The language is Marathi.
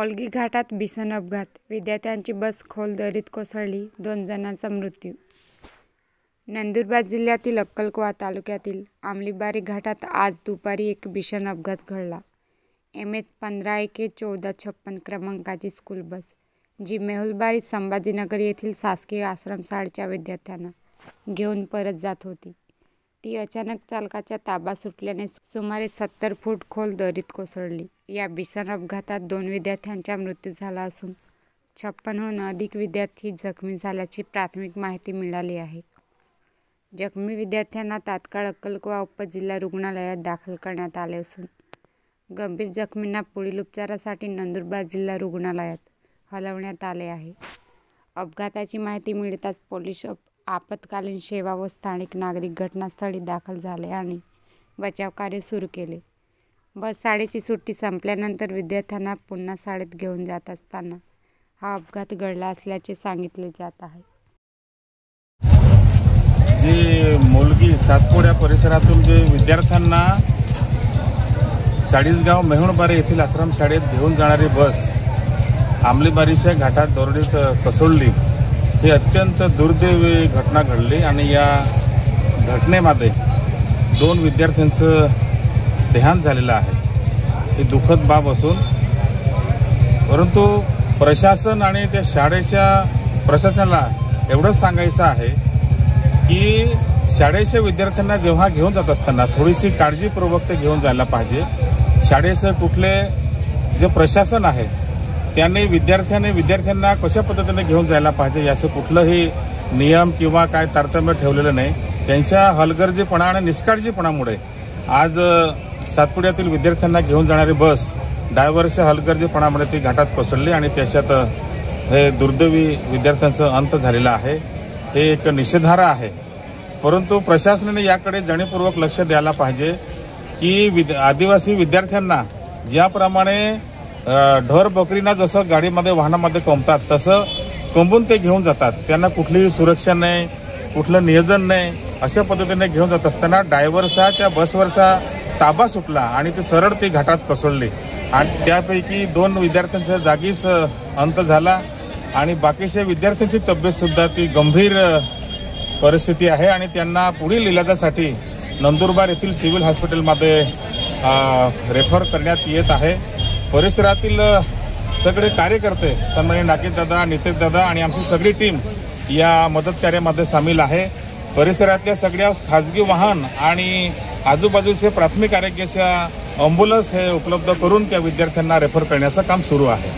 मोलगी घाटात भीषण अपघात, विद्यार्थ्यांची बस खोल दरीत कोसळली, 2 जणांचा मृत्यू. नंदुरबार जिल्ह्यातील अक्कलकुवा तालुक्यातील आमलीबारी घाटात आज दुपारी एक भीषण अपघात घडला. MS-15AK-1456 क्रमांकाची स्कूल बस, जी मेहुलबारी संभाजीनगर येथील शासकीय आश्रमशाळेच्या विद्यार्थ्यांना घेऊन परत जात होती, ती अचानक चालकाचा ताबा सुटल्याने सुमारे 70 फूट खोल दरीत कोसळली. या भीषण अपघातात 2 विद्यार्थ्यांचा मृत्यू झाला असून 56हून अधिक विद्यार्थी जखमी झाल्याची प्राथमिक माहिती मिळाली आहे. जखमी विद्यार्थ्यांना तात्काळ अक्कलकुवा उपजिल्हा रुग्णालयात दाखल करण्यात आले असून गंभीर जखमींना पुढील उपचारासाठी नंदुरबार जिल्हा रुग्णालयात हलवण्यात आले आहे. अपघाताची माहिती मिळताच पोलीस, आपत्कालीन सेवा व स्थानिक नागरिक घटनास्थळी दाखल झाले आणि बचाव कार्य सुरू केले. बस शाळेची सुट्टी संपल्यानंतर विद्यार्थ्यांना पुन्हा शाळेत घेऊन जात असताना हा अपघात घडला असल्याचे सांगितले जात आहे. जी मोलगी सातपुडा परिसरातून जे विद्यार्थ्यांना चाळीसगाव मेहुणबारी येथील आश्रमशाळेत घेऊन जाणारी बस आमलीबारीच्या घाटात दरडीत कोसळली, ही अत्यंत दुर्दैवी घटना घडली आणि या घटनेमध्ये 2 विद्यार्थ्यांचं देहांत झालेलं आहे. ही दुःखद बाब असून परंतु प्रशासन आणि त्या शाळेच्या प्रशासनाला एवढंच सांगायचं आहे की शाळेच्या विद्यार्थ्यांना जेव्हा घेऊन जात असताना थोडीशी काळजीपूर्वक ते घेऊन जायला पाहिजे. शाळेचं कुठले जे प्रशासन आहे त्यांनी विद्यार्थ्यांना कशा पद्धतीने घेऊन जायला पाहिजे याचं कुठलंही नियम किंवा काय तारतम्य ठेवलेलं नाही. त्यांच्या हलगर्जीपणा आणि निष्काळजीपणामुळे आज सातपुड्यातील विद्यार्थ्यांना घेऊन जाणारी बस ड्रायव्हरच्या हलगर्जीपणामुळे ती घाटात कोसळली आणि त्याच्यात हे दुर्दैवी विद्यार्थ्यांचा अंत झालेला आहे. हे एक निषेधार्ह आहे. परंतु प्रशासनाने याकडे जाणीवपूर्वक लक्ष द्यायला पाहिजे की आदिवासी विद्यार्थ्यांना ज्याप्रमाणे ढोर बकरींना जसं गाडीमध्ये वाहनामध्ये कोंबतात तसं कोंबून ते घेऊन जातात. त्यांना कुठलीही सुरक्षा नाही, कुठलं नियोजन नाही. अशा पद्धतीने घेऊन जात असताना ड्रायव्हरचा त्या बसवरचा ताबा सुटला आणि ते सरळ ती घाटात कोसळली आणि त्यापैकी 2 विद्यार्थ्यांचा जागीच अंत झाला आणि बाकीच्या विद्यार्थ्यांची तब्येत सुद्धा ती गंभीर परिस्थिती आहे आणि त्यांना पुढील इलाजासाठी नंदुरबार येथील सिव्हिल हॉस्पिटलमध्ये रेफर करण्यात येत आहे. परिसरातील सगळे कार्यकर्ते सन्माननीय नाकेशदादा, नितेशदादा आणि आमची सगळी टीम या मदत कार्यामध्ये सामील आहे. परिसरातल्या सगळ्या खाजगी वाहन आणि आजूबाजूचे प्राथमिक आरोग्याच्या ॲम्ब्युलन्स हे उपलब्ध करून त्या विद्यार्थ्यांना रेफर करण्याचं काम सुरू आहे.